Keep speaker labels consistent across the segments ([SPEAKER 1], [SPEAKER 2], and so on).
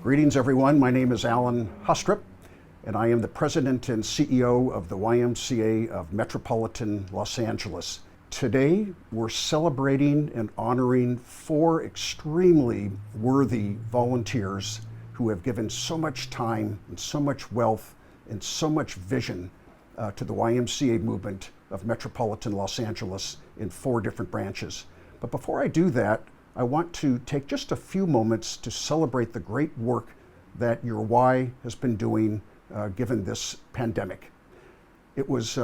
[SPEAKER 1] Greetings, everyone. My name is Alan Hustrup, and I am the President and CEO of the YMCA of Metropolitan Los Angeles. Today, we're celebrating and honoring 4 extremely worthy volunteers who have given so much time and so much wealth and so much vision to the YMCA movement of Metropolitan Los Angeles in 4 different branches. But before I do that, I want to take just a few moments to celebrate the great work that your Y has been doing given this pandemic. It was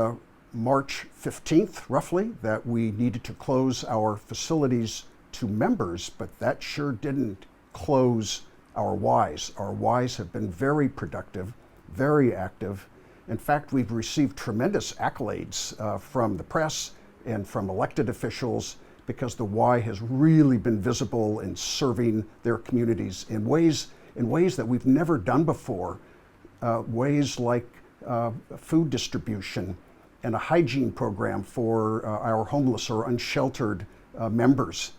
[SPEAKER 1] March 15th, roughly, that we needed to close our facilities to members, but that sure didn't close our Ys. Our Ys have been very productive, very active. In fact, we've received tremendous accolades from the press and from elected officials because the Y has really been visible in serving their communities in ways that we've never done before. Ways like food distribution and a hygiene program for our homeless or unsheltered members.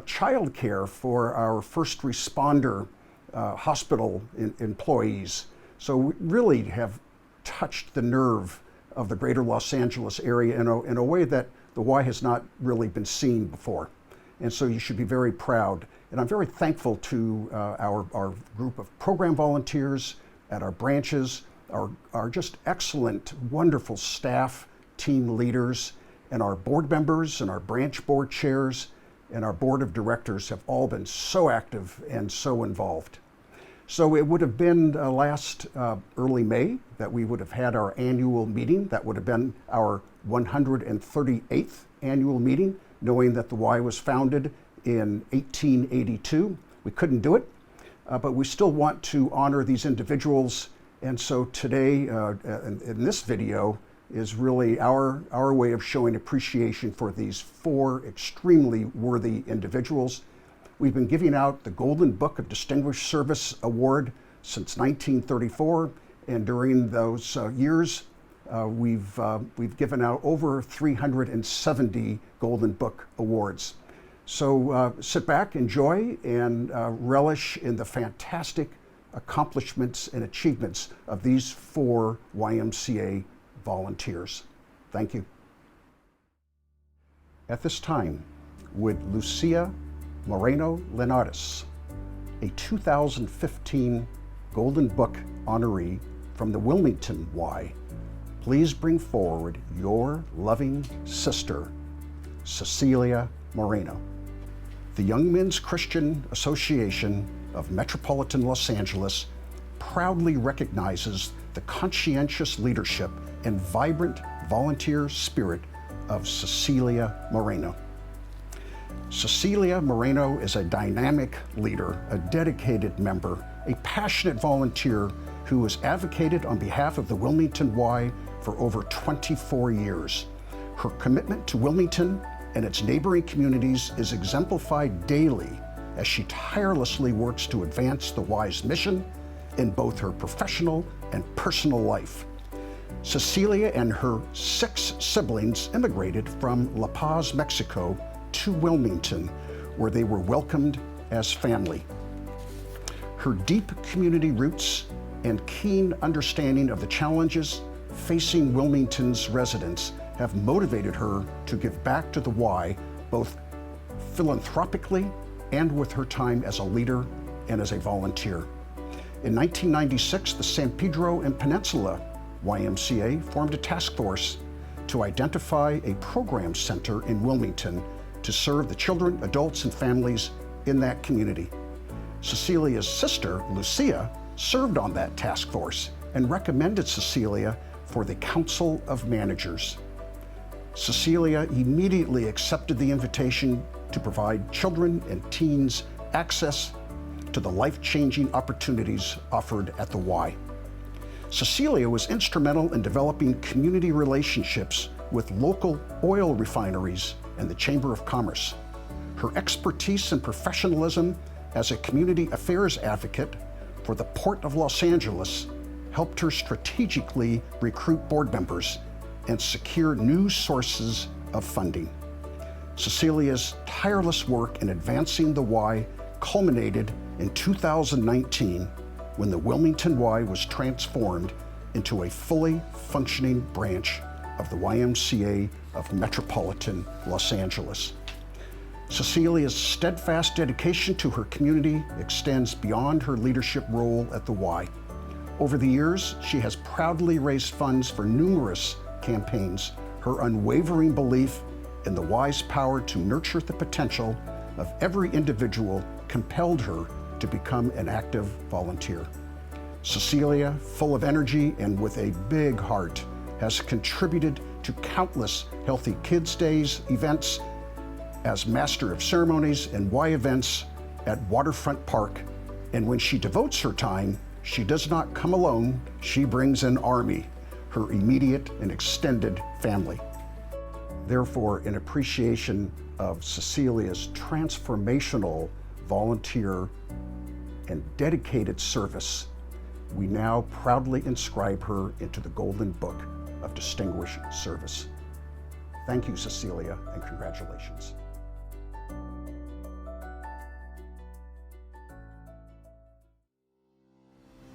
[SPEAKER 1] Child care for our first responder hospital employees. So we really have touched the nerve of the greater Los Angeles area in a way that the Y has not really been seen before. And so you should be very proud. And I'm very thankful to our group of program volunteers at our branches, our just excellent, wonderful staff, team leaders, and our board members and our branch board chairs and our board of directors have all been so active and so involved. So it would have been last early May that we would have had our annual meeting. That would have been our 138th annual meeting, knowing that the Y was founded in 1882. We couldn't do it, but we still want to honor these individuals. And so today, in this video, is really our way of showing appreciation for these 4 extremely worthy individuals. We've been giving out the Golden Book of Distinguished Service Award since 1934, and during those years, we've given out over 370 Golden Book Awards. So sit back, enjoy, and relish in the fantastic accomplishments and achievements of these 4 YMCA volunteers. Thank you. At this time, would Cecilia Moreno, a 2015 Golden Book honoree from the Wilmington Y, please bring forward your loving sister, Cecilia Moreno. The Young Men's Christian Association of Metropolitan Los Angeles proudly recognizes the conscientious leadership and vibrant volunteer spirit of Cecilia Moreno. Cecilia Moreno is a dynamic leader, a dedicated member, a passionate volunteer who has advocated on behalf of the Wilmington Y for over 24 years. Her commitment to Wilmington and its neighboring communities is exemplified daily as she tirelessly works to advance the Y's mission in both her professional and personal life. Cecilia and her 6 siblings immigrated from La Paz, Mexico, to Wilmington, where they were welcomed as family. Her deep community roots and keen understanding of the challenges facing Wilmington's residents have motivated her to give back to the Y, both philanthropically and with her time as a leader and as a volunteer. In 1996, the San Pedro and Peninsula YMCA formed a task force to identify a program center in Wilmington to serve the children, adults, and families in that community. Cecilia's sister, Lucia, served on that task force and recommended Cecilia for the Council of Managers. Cecilia immediately accepted the invitation to provide children and teens access to the life-changing opportunities offered at the Y. Cecilia was instrumental in developing community relationships with local oil refineries and the Chamber of Commerce. Her expertise and professionalism as a community affairs advocate for the Port of Los Angeles helped her strategically recruit board members and secure new sources of funding. Cecilia's tireless work in advancing the Y culminated in 2019 when the Wilmington Y was transformed into a fully functioning branch of the YMCA of Metropolitan Los Angeles. Cecilia's steadfast dedication to her community extends beyond her leadership role at the Y. Over the years, she has proudly raised funds for numerous campaigns. Her unwavering belief in the Y's power to nurture the potential of every individual compelled her to become an active volunteer. Cecilia, full of energy and with a big heart, has contributed to countless Healthy Kids Days events as Master of Ceremonies and Y events at Waterfront Park. And when she devotes her time, she does not come alone. She brings an army, her immediate and extended family. Therefore, in appreciation of Cecilia's transformational volunteer and dedicated service, we now proudly inscribe her into the Golden Book of Distinguished Service. Thank you, Cecilia, and congratulations.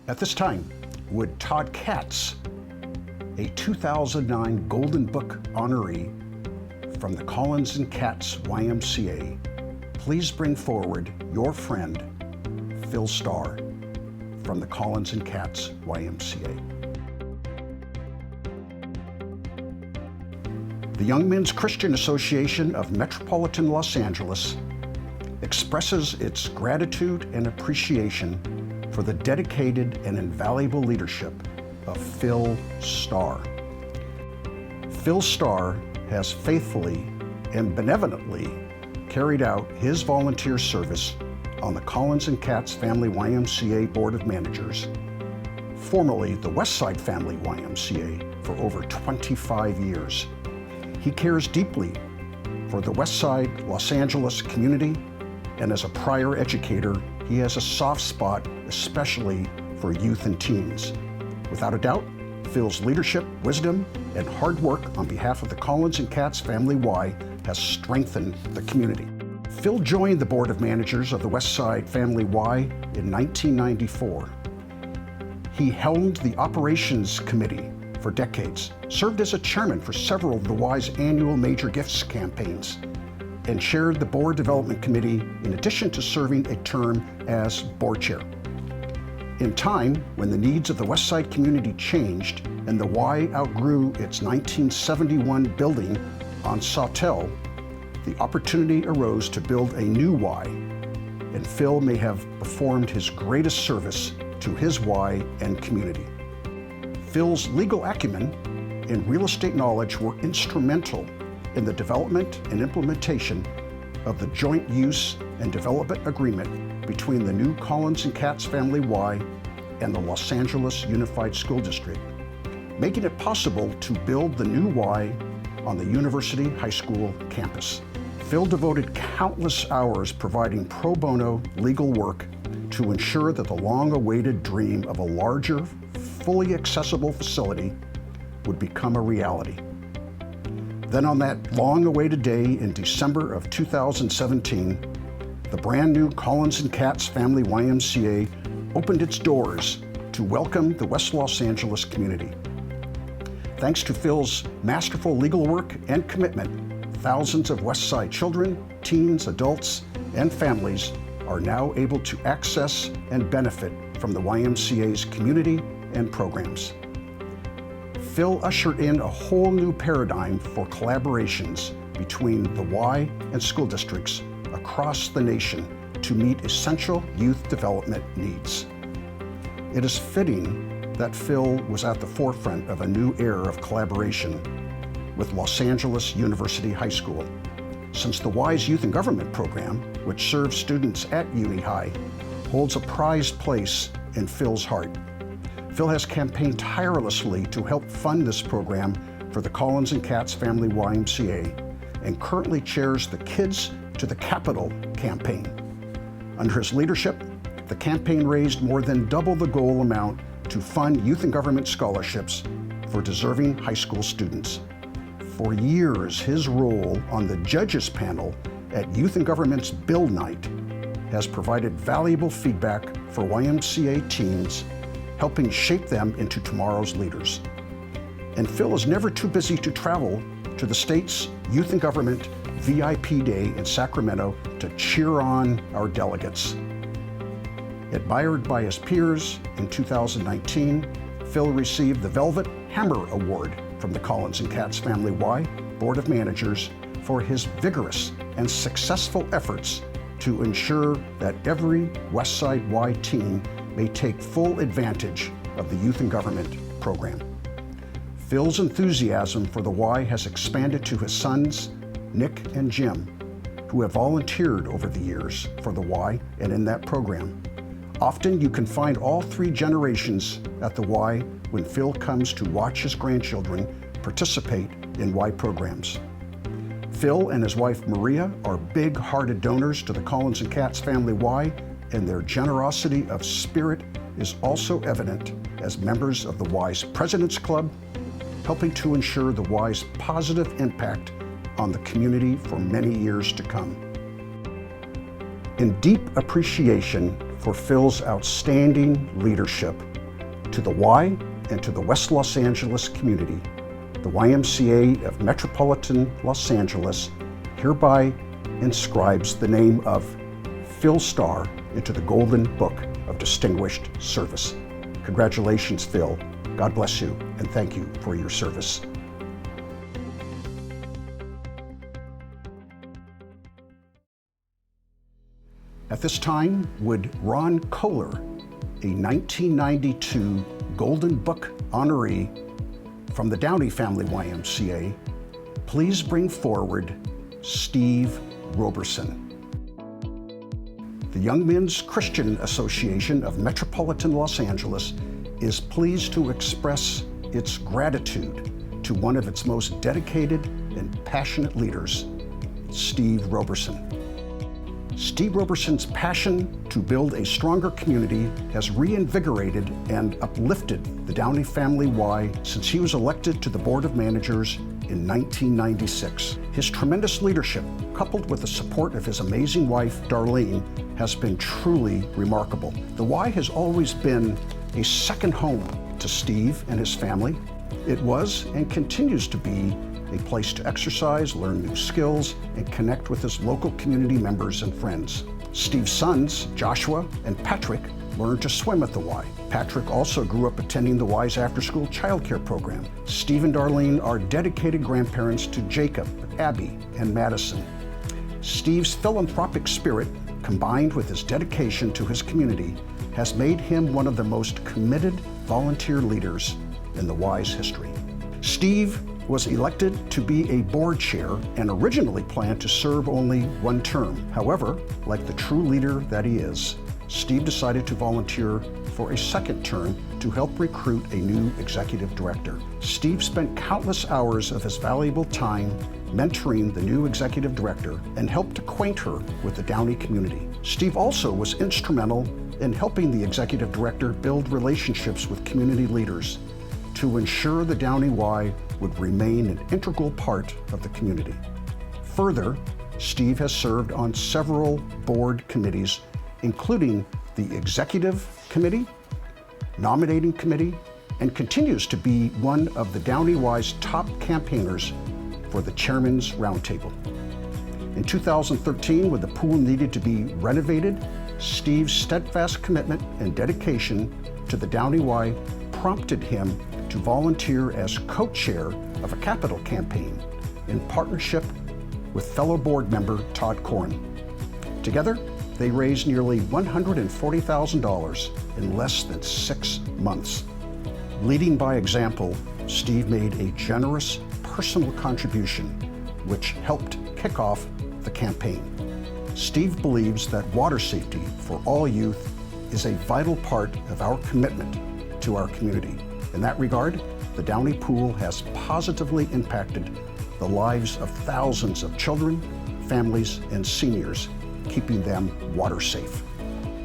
[SPEAKER 1] At this time, would Todd Katz, a 2009 Golden Book honoree from the Collins and Katz YMCA, please bring forward your friend, Phil Starr, from the Collins and Katz YMCA. The Young Men's Christian Association of Metropolitan Los Angeles expresses its gratitude and appreciation for the dedicated and invaluable leadership of Phil Starr. Phil Starr has faithfully and benevolently carried out his volunteer service on the Collins and Katz Family YMCA Board of Managers, formerly the Westside Family YMCA, for over 25 years. He cares deeply for the Westside Los Angeles community, and as a prior educator, he has a soft spot especially for youth and teens. Without a doubt, Phil's leadership, wisdom, and hard work on behalf of the Collins and Katz Family Y has strengthened the community. Phil joined the Board of Managers of the Westside Family Y in 1994. He helmed the Operations Committee for decades, served as a chairman for several of the Y's annual Major Gifts campaigns, and chaired the Board Development Committee in addition to serving a term as board chair. In time, when the needs of the Westside community changed and the Y outgrew its 1971 building on Sawtell, the opportunity arose to build a new Y, and Phil may have performed his greatest service to his Y and community. Phil's legal acumen and real estate knowledge were instrumental in the development and implementation of the joint use and development agreement between the new Collins and Katz Family Y and the Los Angeles Unified School District, making it possible to build the new Y on the University High School campus. Phil devoted countless hours providing pro bono legal work to ensure that the long-awaited dream of a larger, fully accessible facility would become a reality. Then on that long-awaited day in December of 2017, the brand new Collins and Katz Family YMCA opened its doors to welcome the West Los Angeles community. Thanks to Phil's masterful legal work and commitment, thousands of Westside children, teens, adults, and families are now able to access and benefit from the YMCA's community and programs. Phil ushered in a whole new paradigm for collaborations between the Y and school districts across the nation to meet essential youth development needs. It is fitting that Phil was at the forefront of a new era of collaboration with Los Angeles University High School, since the Y's Youth and Government program, which serves students at Uni High, holds a prized place in Phil's heart. Phil has campaigned tirelessly to help fund this program for the Collins and Katz Family YMCA and currently chairs the Kids to the Capitol campaign. Under his leadership, the campaign raised more than double the goal amount to fund youth and government scholarships for deserving high school students. For years, his role on the judges panel at Youth and Government's Bill Night has provided valuable feedback for YMCA teens, helping shape them into tomorrow's leaders. And Phil is never too busy to travel to the state's Youth and Government VIP Day in Sacramento to cheer on our delegates. Admired by his peers, in 2019, Phil received the Velvet Hammer Award from the Collins and Katz Family Y Board of Managers for his vigorous and successful efforts to ensure that every Westside Y teen may take full advantage of the Youth and Government program. Phil's enthusiasm for the Y has expanded to his sons, Nick and Jim, who have volunteered over the years for the Y and in that program. Often you can find all three generations at the Y when Phil comes to watch his grandchildren participate in Y programs. Phil and his wife Maria are big-hearted donors to the Collins and Katz Family Y, and their generosity of spirit is also evident as members of the Y's President's Club, helping to ensure the Y's positive impact on the community for many years to come. In deep appreciation for Phil's outstanding leadership to the Y and to the West Los Angeles community, the YMCA of Metropolitan Los Angeles hereby inscribes the name of Phil Starr into the Golden Book of Distinguished Service. Congratulations, Phil. God bless you, and thank you for your service. At this time, would Ron Kohler, a 1992 Golden Book honoree from the Downey Family YMCA, please bring forward Steve Roberson. The Young Men's Christian Association of Metropolitan Los Angeles is pleased to express its gratitude to one of its most dedicated and passionate leaders, Steve Roberson. Steve Roberson's passion to build a stronger community has reinvigorated and uplifted the Downey Family Y since he was elected to the Board of Managers in 1996. His tremendous leadership, coupled with the support of his amazing wife, Darlene, has been truly remarkable. The Y has always been a second home to Steve and his family. It was and continues to be a place to exercise, learn new skills, and connect with his local community members and friends. Steve's sons, Joshua and Patrick, learned to swim at the Y. Patrick also grew up attending the Y's after-school childcare program. Steve and Darlene are dedicated grandparents to Jacob, Abby, and Madison. Steve's philanthropic spirit, combined with his dedication to his community, has made him one of the most committed volunteer leaders in the Y's history. Steve was elected to be a board chair and originally planned to serve only one term. However, like the true leader that he is, Steve decided to volunteer for a second term to help recruit a new executive director. Steve spent countless hours of his valuable time mentoring the new executive director and helped acquaint her with the Downey community. Steve also was instrumental in helping the executive director build relationships with community leaders to ensure the Downey Y would remain an integral part of the community. Further, Steve has served on several board committees, including the Executive Committee, Nominating Committee, and continues to be one of the Downey Y's top campaigners for the Chairman's Roundtable. In 2013, when the pool needed to be renovated, Steve's steadfast commitment and dedication to the Downey Y prompted him to volunteer as co-chair of a capital campaign in partnership with fellow board member Todd Corn. Together, they raised nearly $140,000 in less than 6 months. Leading by example, Steve made a generous personal contribution, which helped kick off the campaign. Steve believes that water safety for all youth is a vital part of our commitment to our community. In that regard, the Downey Pool has positively impacted the lives of thousands of children, families, and seniors, keeping them water safe.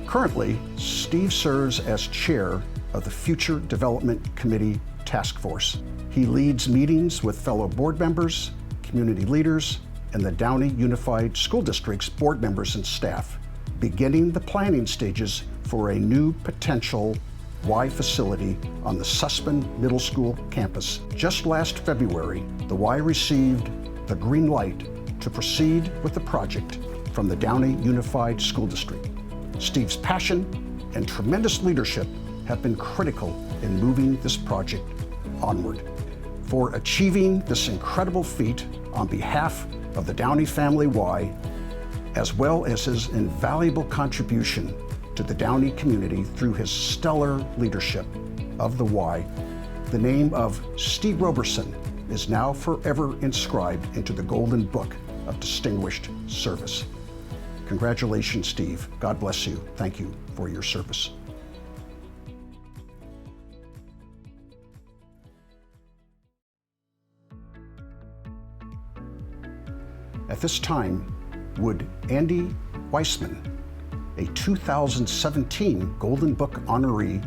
[SPEAKER 1] Currently, Steve serves as chair of the Future Development Committee Task Force. He leads meetings with fellow board members, community leaders, and the Downey Unified School District's board members and staff, beginning the planning stages for a new potential Y facility on the Sussman Middle School campus. Just last February, the Y received the green light to proceed with the project from the Downey Unified School District. Steve's passion and tremendous leadership have been critical in moving this project onward. For achieving this incredible feat on behalf of the Downey family Y, as well as his invaluable contribution to the Downey community through his stellar leadership of the Y, the name of Steve Roberson is now forever inscribed into the Golden Book of Distinguished Service. Congratulations, Steve. God bless you. Thank you for your service. At this time, would Andy Weissman, a 2017 Golden Book honoree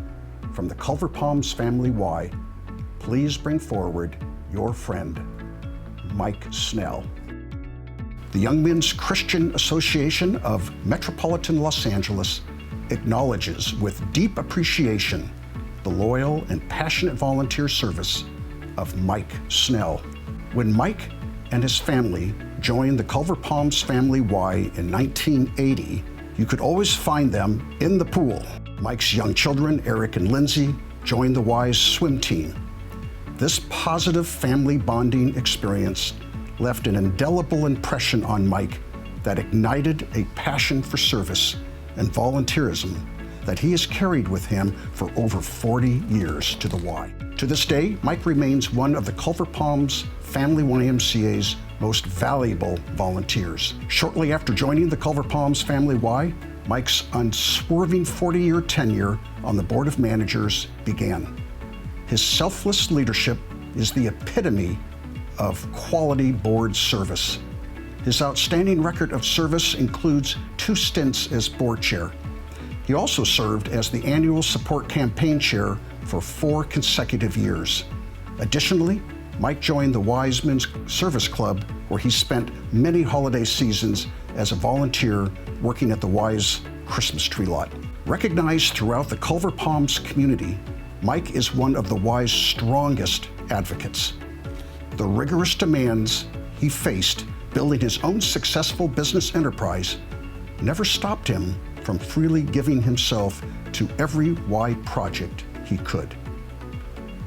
[SPEAKER 1] from the Culver-Palms family Y, please bring forward your friend, Mike Snell. The Young Men's Christian Association of Metropolitan Los Angeles acknowledges with deep appreciation the loyal and passionate volunteer service of Mike Snell. When Mike and his family joined the Culver-Palms family Y in 1980, you could always find them in the pool. Mike's young children, Eric and Lindsay, joined the Y's swim team. This positive family bonding experience left an indelible impression on Mike that ignited a passion for service and volunteerism that he has carried with him for over 40 years to the Y. To this day, Mike remains one of the Culver-Palms family YMCA's most valuable volunteers. Shortly after joining the Culver-Palms family Y, Mike's unswerving 40-year tenure on the Board of Managers began. His selfless leadership is the epitome of quality board service. His outstanding record of service includes 2 stints as board chair. He also served as the annual support campaign chair for 4 consecutive years. Additionally, Mike joined the Y's Men's Service Club, where he spent many holiday seasons as a volunteer working at the Y's Christmas tree lot. Recognized throughout the Culver-Palms community, Mike is one of the Y's strongest advocates. The rigorous demands he faced building his own successful business enterprise never stopped him from freely giving himself to every Y project he could.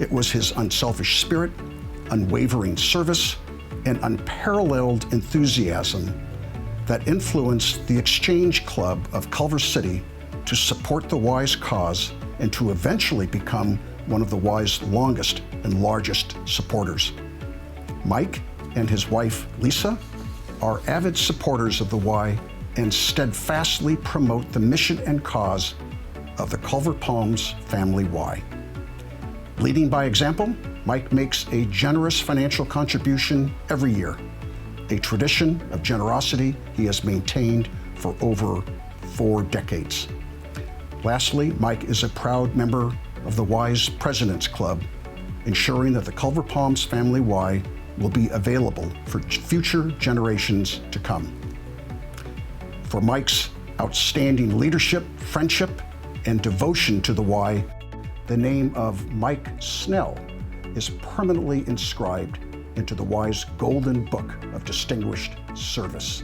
[SPEAKER 1] It was his unselfish spirit, unwavering service, and unparalleled enthusiasm that influenced the Exchange Club of Culver City to support the Y's cause and to eventually become one of the Y's longest and largest supporters. Mike and his wife, Lisa, are avid supporters of the Y and steadfastly promote the mission and cause of the Culver-Palms family Y. Leading by example, Mike makes a generous financial contribution every year, a tradition of generosity he has maintained for over 4 decades. Lastly, Mike is a proud member of the Y's President's Club, ensuring that the Culver-Palms family Y will be available for future generations to come. For Mike's outstanding leadership, friendship, and devotion to the Y, the name of Mike Snell is permanently inscribed into the Y's Golden Book of Distinguished Service.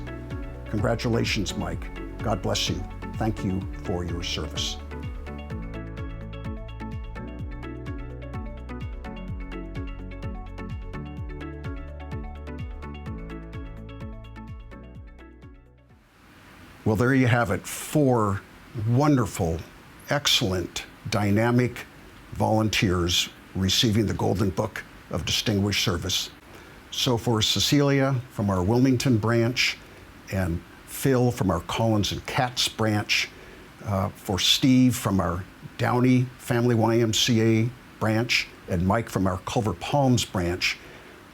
[SPEAKER 1] Congratulations, Mike. God bless you. Thank you for your service. Well, there you have it. 4 wonderful, excellent, dynamic volunteers receiving the Golden Book of Distinguished Service. So for Cecilia from our Wilmington branch, and Phil from our Collins and Katz branch, for Steve from our Downey Family YMCA branch, and Mike from our Culver-Palms branch,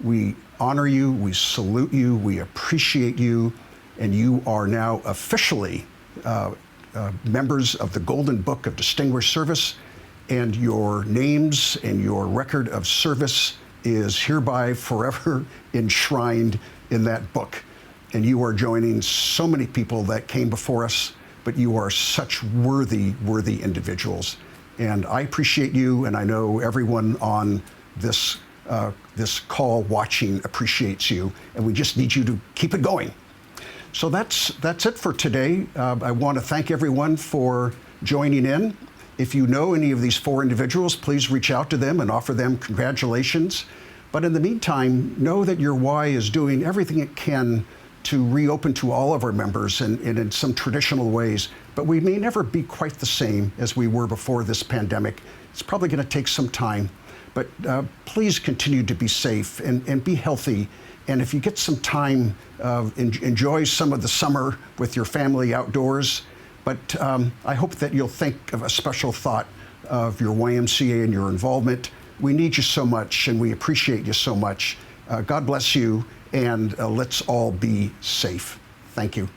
[SPEAKER 1] we honor you, we salute you, we appreciate you, and you are now officially members of the Golden Book of Distinguished Service, and your names and your record of service is hereby forever enshrined in that book. And you are joining so many people that came before us but you are such worthy individuals. And I appreciate you, and I know everyone on this call watching appreciates you, and we just need you to keep it going. So that's it for today. I want to thank everyone for joining in. If you know any of these 4 individuals, please reach out to them and offer them congratulations. But in the meantime, know that your Y is doing everything it can to reopen to all of our members and in some traditional ways, but we may never be quite the same as we were before this pandemic. It's probably going to take some time, but please continue to be safe and be healthy. And if you get some time, enjoy some of the summer with your family outdoors. But I hope that you'll think of a special thought of your YMCA and your involvement. We need you so much, and we appreciate you so much. God bless you, and let's all be safe. Thank you.